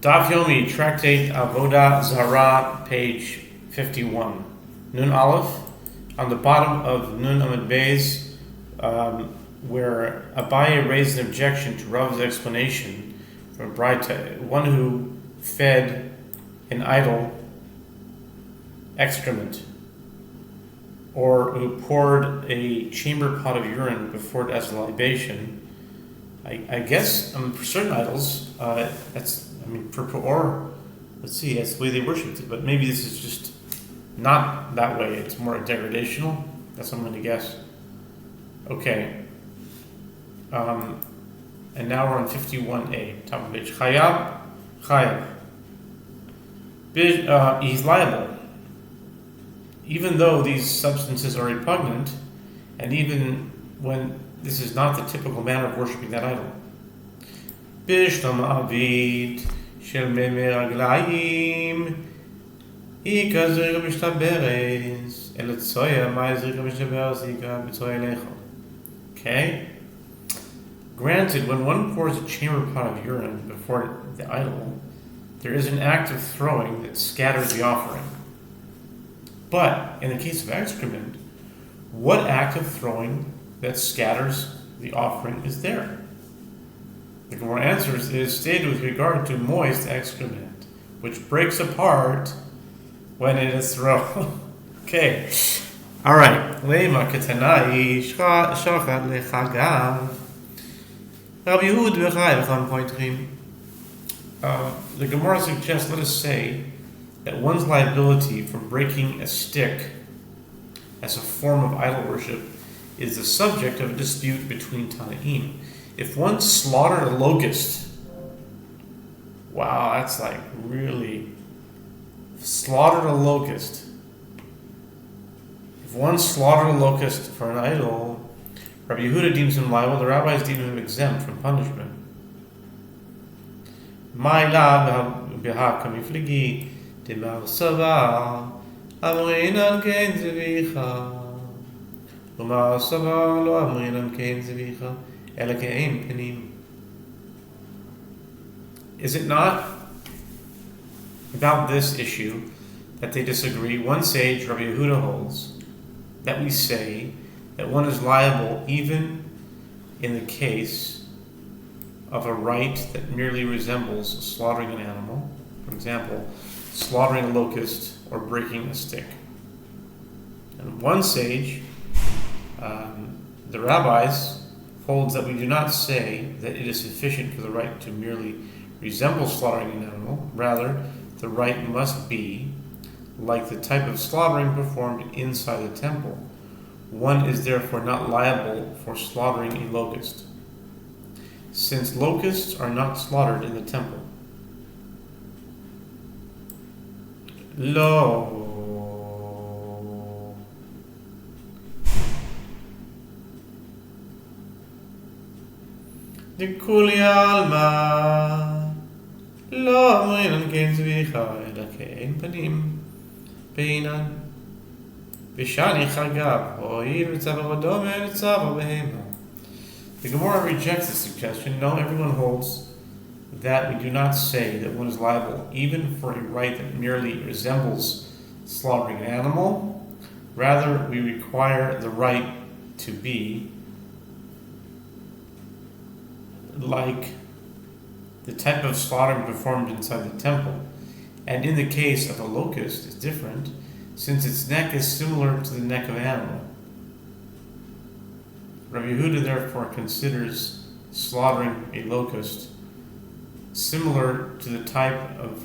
Daf Yomi, Tractate Avodah, Zarah, page 51. Nun Aleph, on the bottom of Nun Amud Beis, where Abaye raised an objection to Rav's explanation for Braita, one who fed an idol excrement, or who poured a chamber pot of urine before it as a libation. I guess for certain idols, that's the way they worshipped it. But maybe this is just not that way. It's more degradational. That's what I'm going to guess. Okay. And now we're on 51a, top of page. Chayav. He's liable, even though these substances are repugnant, and even when this is not the typical manner of worshipping that idol. Bishlam avit shel memeraglaim ikazir mishtaberes eletzoya ma'izir mishtaberes ika b'tzoya lecho. Okay. Granted, when one pours a chamber pot of urine before the idol, there is an act of throwing that scatters the offering. But in the case of excrement, what act of throwing that scatters the offering is there? The Gemara answers, it is stated with regard to moist excrement, which breaks apart when it is thrown. Okay. Alright. Lema ketanai shachad lechagav. Rabbi Yehud v'chai v'cham pointrim. The Gemara suggests, let us say, that one's liability for breaking a stick as a form of idol worship is the subject of a dispute between Tanaim. If one slaughtered a locust, wow, that's like really slaughtered a locust. If one slaughtered a locust for an idol, Rabbi Yehuda deems him liable, the rabbis deem him exempt from punishment. Ma'ila b'hakamifligi demar sava amrinan kein zevicha umar sava lo amrinan kein zevicha ela kein penim. Is it not about this issue that they disagree? One sage, Rabbi Yehuda, holds that we say that one is liable even in the case of a rite that merely resembles slaughtering an animal. For example, slaughtering a locust or breaking a stick. And one sage, the rabbis, holds that we do not say that it is sufficient for the rite to merely resemble slaughtering an animal. Rather, the rite must be like the type of slaughtering performed inside the temple. One is therefore not liable for slaughtering a locust, since locusts are not slaughtered in the temple. Lo. Dikuli alma. Lo amrinan kein zvicha ela kein panim beinan. Bishani chagav ho'ir tzava v'domer tzava behema. The Gemara rejects the suggestion. No, everyone holds that we do not say that one is liable even for a rite that merely resembles slaughtering an animal. Rather, we require the rite to be like the type of slaughtering performed inside the temple. And in the case of a locust, it's different, since its neck is similar to the neck of an animal. Rabbi Yehuda therefore considers slaughtering a locust similar to the type of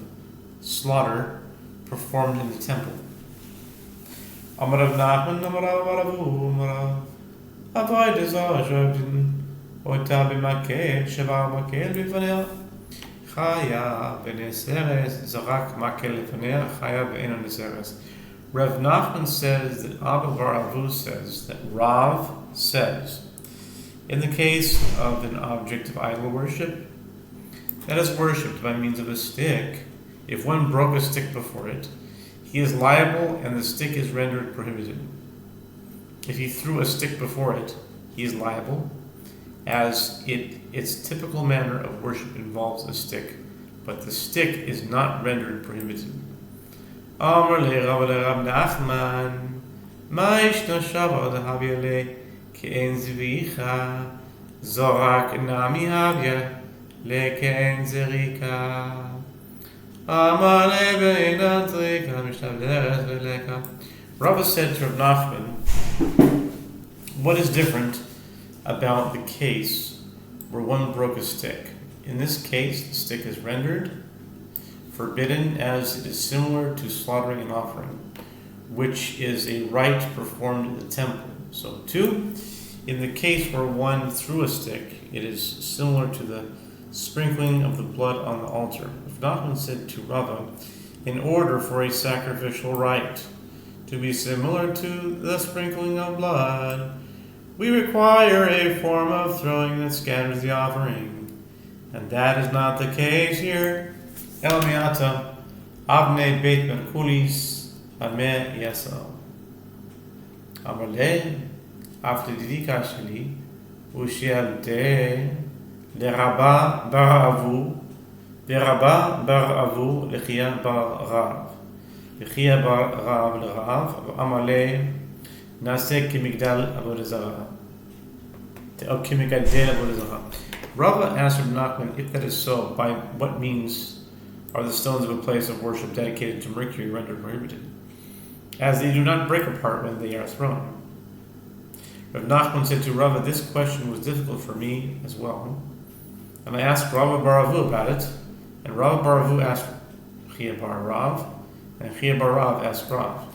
slaughter performed in the temple. Amarav Nachman, Amarav Maravu, Amarav Avodah Zarah Shavdin Ota b'makel Shavar makel b'fanea Chaya b'neseres Zarak makel b'fanea Chaya b'eno neseres. Rav Nachman says that Abba Varavu says that Rav says, in the case of an object of idol worship that is worshipped by means of a stick, if one broke a stick before it, he is liable and the stick is rendered prohibited. If he threw a stick before it, he is liable, as its typical manner of worship involves a stick, but the stick is not rendered prohibited. Amar le Rav Nachman, Ma ishno shavod havyale ke'en zvicha, zorak nami havya le ke'en zerika. Amar le be'enan zrika mishavleres veleka. Rava said to Rav Nachman, what is different about the case where one broke a stick? In this case, the stick is rendered forbidden as it is similar to slaughtering an offering, which is a rite performed in the temple. So, 2, in the case where one threw a stick, it is similar to the sprinkling of the blood on the altar. If Nachman said to Rava, in order for a sacrificial rite to be similar to the sprinkling of blood, we require a form of throwing that scatters the offering. And that is not the case here. El miata, avne beit merkulis, ameh yasal. Amale, after didika sheli, ushialte, leraba bar avu, leraba bar avu, lechia bar rav. Lechia bar rav lerav, amale, nase kimigdal avodah Zarah. Kimigdal avodah Zarah. Rava asked Rav Nachman, if that is so, by what means are the stones of a place of worship dedicated to Mercury rendered prohibited, as they do not break apart when they are thrown? Rav Nachman said to Rava, this question was difficult for me as well, and I asked Rava bar Avu about it, and Rava bar Avu asked Chia bar Rav, and Chia bar Rav asked Rav.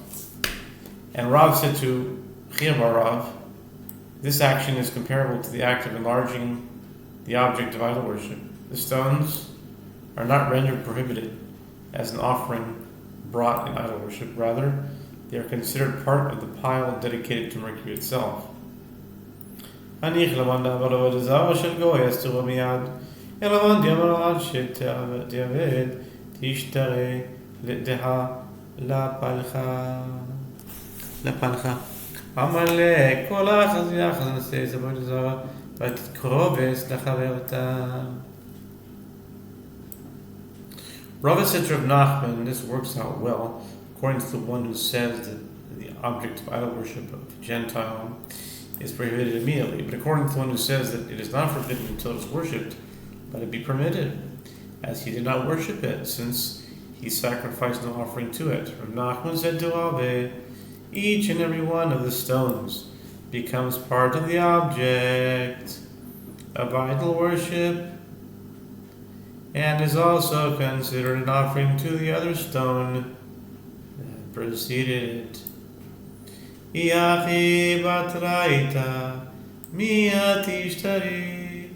And Rav said to Chia bar Rav, this action is comparable to the act of enlarging the object of idol worship. The stones are not rendered prohibited as an offering brought in idol worship. Rather, they are considered part of the pile dedicated to Mercury itself. Rava said to Rav Nachman, this works out well, according to the one who says that the object of idol worship of a Gentile is prohibited immediately, but according to the one who says that it is not forbidden until it is worshipped, let it be permitted, as he did not worship it, since he sacrificed no offering to it. Rav Nachman said to Avodah, each and every one of the stones becomes part of the object of idol worship, and is also considered an offering to the other stone that preceded it. Iachi batraita miatishtari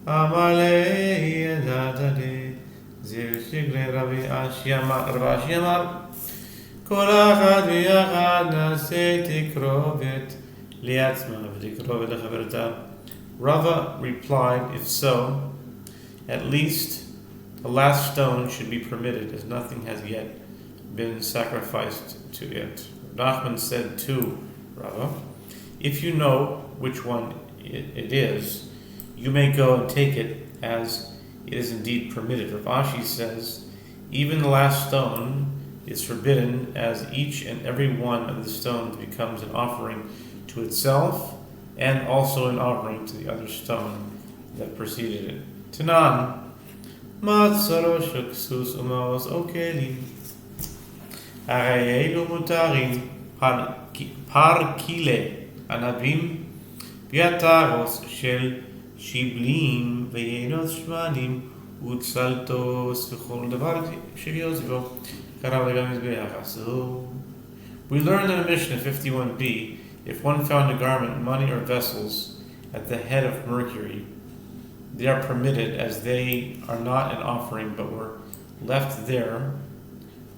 amale yadadade zirshigle Ravi Ashyamar kol achad v'yachad naseh tikrovet liatzma v'tikrovet lechaverta. Rava replied, if so, at least the last stone should be permitted, as nothing has yet been sacrificed to it. Nachman said to Rava, if you know which one it is, you may go and take it, as it is indeed permitted. Rav Ashi says, even the last stone is forbidden, as each and every one of the stones becomes an offering to itself, and also an offering to the other stone that preceded it. Tanan, Matzaro Shuksus Umaos Okelim, Arayelu Mutarim, Par Kile, Anabim, Piataros Shel Shiblim, Veyenos Shmanim, Utsaltos, Vechol Devar Shivyosvo, Karavagamis Beachasu. We learned in the Mishnah 51b, if one found a garment, money, or vessels at the head of Mercury, they are permitted, as they are not an offering but were left there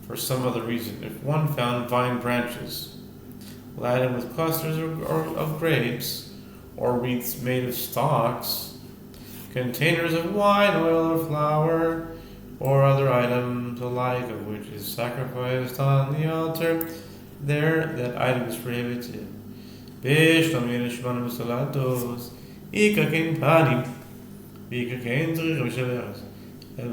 for some other reason. If one found vine branches laden with clusters of grapes, or wreaths made of stalks, containers of wine, oil, or flour, or other items alike of which is sacrificed on the altar, there that item is prohibited. The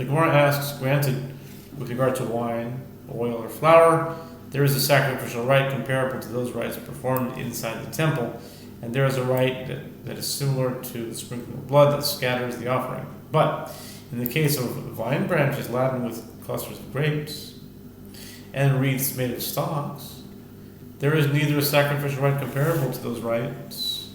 Gemara asks, granted, with regard to wine, oil, or flour, there is a sacrificial rite comparable to those rites performed inside the temple, and there is a rite that is similar to the sprinkling of blood that scatters the offering. But in the case of vine branches laden with clusters of grapes and wreaths made of stalks, there is neither a sacrificial rite comparable to those rites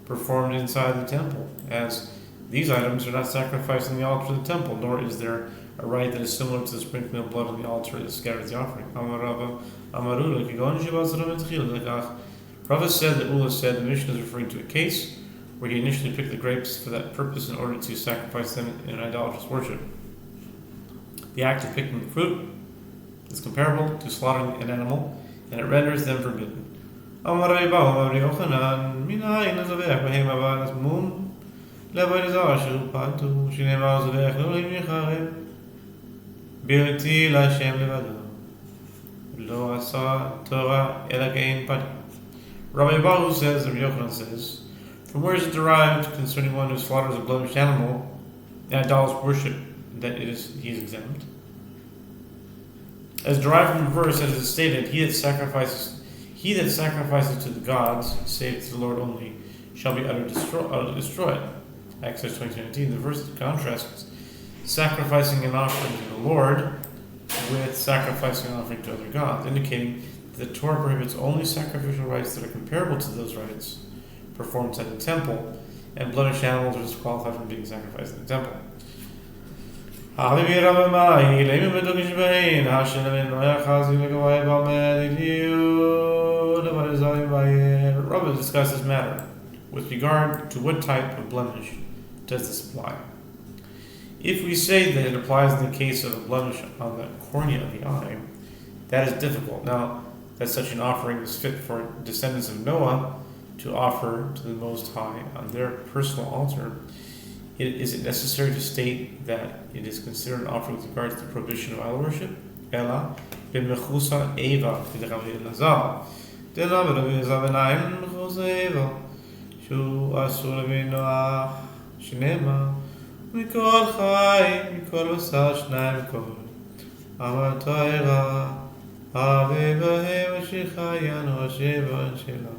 performed inside the temple, as these items are not sacrificed on the altar of the temple, nor is there a rite that is similar to the sprinkling of blood on the altar that scatters the offering. Rava said that Ula said the Mishnah is referring to a case where he initially picked the grapes for that purpose in order to sacrifice them in an idolatrous worship. The act of picking the fruit is comparable to slaughtering an animal, and it renders them forbidden. Rabbi Bahu says, and Yochanan says, from where is it derived concerning one who slaughters a blemished animal and idolatrous worship that he is exempt? As derived from the verse, as it is stated, he that sacrifices to the gods, save to the Lord only, shall be utterly destroyed. Exodus 20:19. The verse contrasts sacrificing an offering to the Lord with sacrificing an offering to other gods, indicating that the Torah prohibits only sacrificial rites that are comparable to those rites performed inside the temple, and blemished animals are disqualified from being sacrificed in the temple. Rava discussed this matter with regard to what type of blemish does this apply. If we say that it applies in the case of a blemish on the cornea of the eye, that is difficult. Now, that such an offering is fit for descendants of Noah to offer to the Most High on their personal altar, is it necessary to state that it is considered an offering with regard to the prohibition of idol worship? Ela b'mechusa eva v'derav Elazar. Denav Rabbi Elazar benayim mechusa eva shu asur v'noach shnema mikol chai mikol basar shnayim kol amar toira ave b'hem shichayanu asheva shela.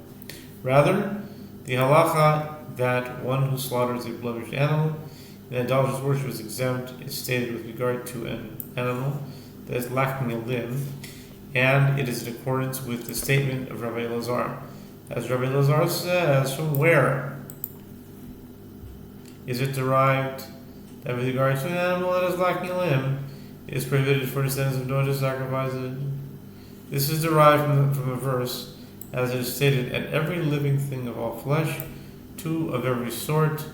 Rather, the halacha that one who slaughters a blemished animal in idolatrous worship is exempt is stated with regard to an animal that is lacking a limb, and it is in accordance with the statement of Rabbi Elazar. As Rabbi Elazar says, from where is it derived that with regard to an animal that is lacking a limb, it is prohibited for descendants of Noah to sacrifice it? This is derived from a verse, as it is stated, and every living thing of all flesh, two of every sort,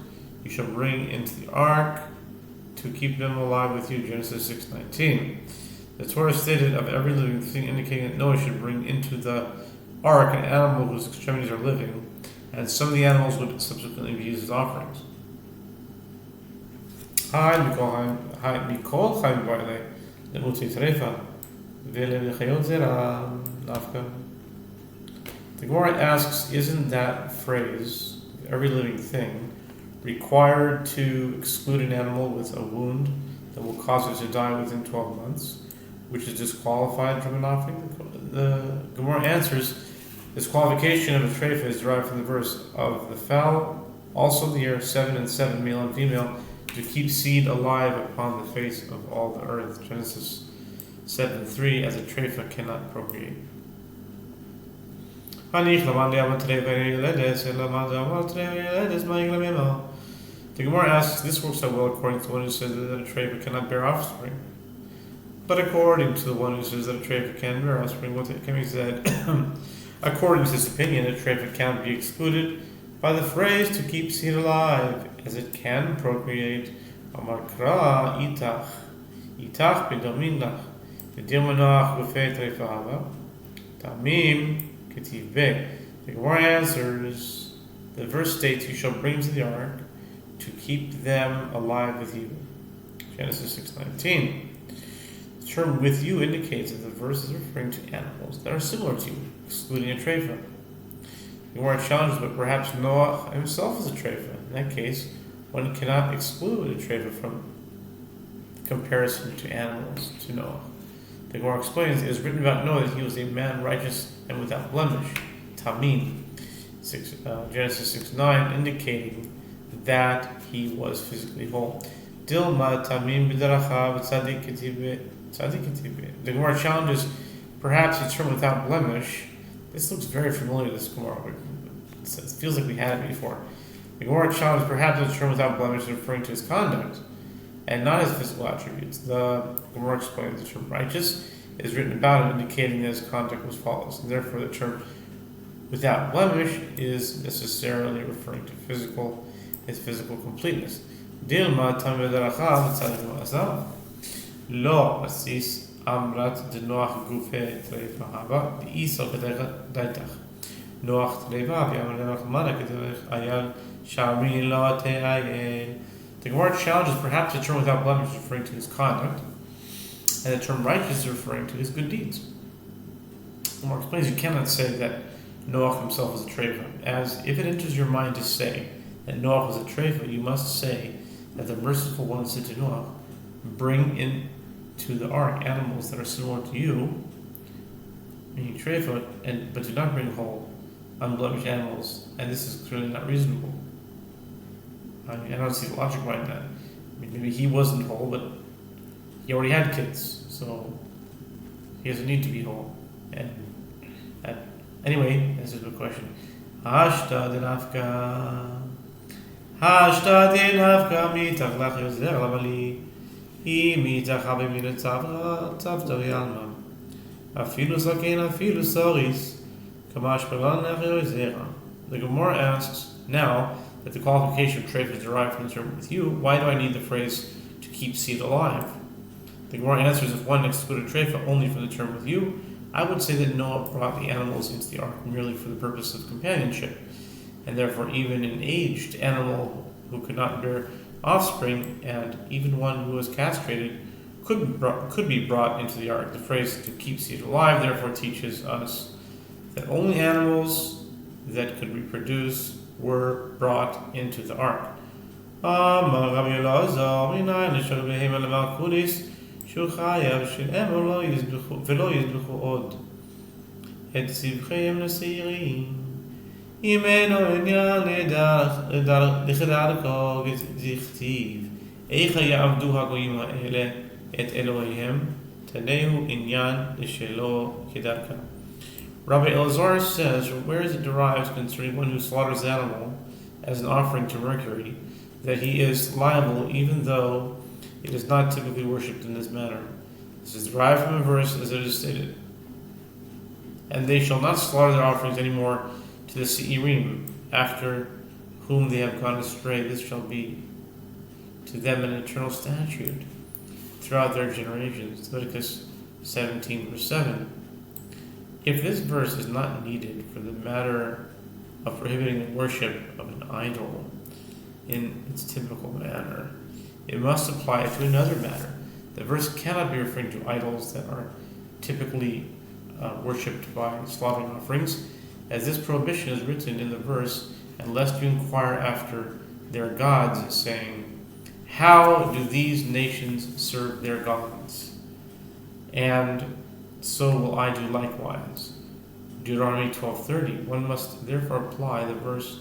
you shall bring into the ark to keep them alive with you. Genesis 6:19. The Torah stated of every living thing, indicating that Noah should bring into the ark an animal whose extremities are living, and some of the animals would subsequently be used as offerings. The Gemara asks, isn't that phrase, every living thing, required to exclude an animal with a wound that will cause it to die within 12 months, which is disqualified from an offering? The Gemara answers, this qualification of a treifa is derived from the verse of the fowl, also the year 7 and 7, male and female, to keep seed alive upon the face of all the earth. Genesis 7:3, as a treifa cannot procreate. The Gemara asks, this works out well according to the one who says that a treifa cannot bear offspring. But according to the one who says that a treifa can bear offspring, what can be said? According to this opinion, a treifa cannot be excluded by the phrase to keep seed alive, as it can procreate. Amar kra itach, itach bedomin lach, bedirmanach b'fei treifa hava, tamim ketiv be. The Gemara answers, the verse states, you shall bring to the ark to keep them alive with you. Genesis 6:19. The term with you indicates that the verse is referring to animals that are similar to you, excluding a treifa. The Gemara challenges, but perhaps Noah himself is a treifa. In that case, one cannot exclude a treifa from comparison to animals, to Noah. The Gemara explains, it is written about Noah that he was a man righteous and without blemish, tamim, Genesis 6:9, indicating that he was physically whole. Dilma tamim b'darachav tzaddik ketibe. The Gemara challenges, perhaps the term without blemish. This looks very familiar, this Gemara. It feels like we had it before. The Gemara challenges, perhaps the term without blemish is referring to his conduct and not his physical attributes. The Gemara explains the term righteous is written about him, indicating that his conduct was flawless, and therefore the term without blemish is necessarily referring to his physical completeness. Dilma tamim b'darachav tzaddik ma'asav. Lo asis amrat de Noach gufe treifa haba the iso kedech daitach Noach treifa v'yamar Noach mana kedech ayal shami lo te'ayel. The Gemara challenges, perhaps the term without blemish is referring to his conduct, and the term righteous is referring to his good deeds. The Gemara explains, you cannot say that Noach himself was a treifa, as if it enters your mind to say that Noach was a treifa, you must say that the merciful one said to Noach, bring into the ark animals that are similar to you, meaning treifa, but do not bring whole, unblemished animals, and this is clearly not reasonable. I don't see the logic behind that. Maybe he wasn't whole, but he already had kids, so he doesn't need to be whole. And anyway, this is the question. Hashta denafka mitach lach yozer lavali mitach habemina tzavta v'yalma afilu saken afilu soris kamash pelan lach yozer. The Gemara asks, now that the qualification of treifa is derived from the term with you, why do I need the phrase to keep seed alive? The Gemara answers, if one excluded treifa only from the term with you, I would say that Noah brought the animals into the ark merely for the purpose of companionship, and therefore even an aged animal who could not bear offspring, and even one who was castrated, could be brought into the ark. The phrase to keep seed alive therefore teaches us that only animals that could reproduce were brought into the ark. שהוא חייב שהם לא יזבחו ולא יזבחו עוד את צבחיהם לשעירים אם אינו עניין לדרכו דכתיב איך יעבדו הגויים האלה את אלוהיהם תנאו עניין לשלו כדרכם. Rabbi Elazar says, where is it derived concerning one who slaughters an animal as an offering to Mercury, that he is liable even though it is not typically worshipped in this manner? This is derived from a verse as it is stated. And they shall not slaughter their offerings anymore to the Seirim, after whom they have gone astray. This shall be to them an eternal statute throughout their generations. Leviticus 17 verse 7. If this verse is not needed for the matter of prohibiting the worship of an idol in its typical manner, it must apply to another matter. The verse cannot be referring to idols that are typically worshipped by slaughtering offerings, as this prohibition is written in the verse, and lest you inquire after their gods, saying, how do these nations serve their gods? And so will I do likewise. Deuteronomy 12:30. One must therefore apply the verse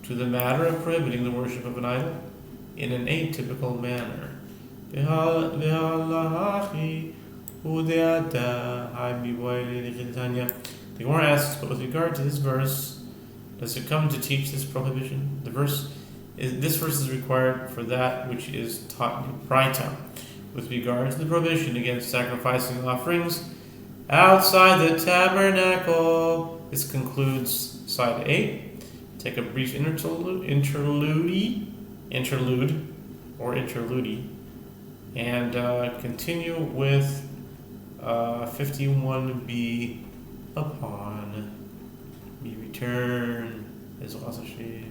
to the matter of prohibiting the worship of an idol in an atypical manner. The Gemara asks, but with regard to this verse, does it come to teach this prohibition? This verse is required for that which is taught in Braita. With regard to the prohibition against sacrificing offerings outside the tabernacle, this concludes side 8. Take a brief interlude, and continue with 51b upon we return as Hashem.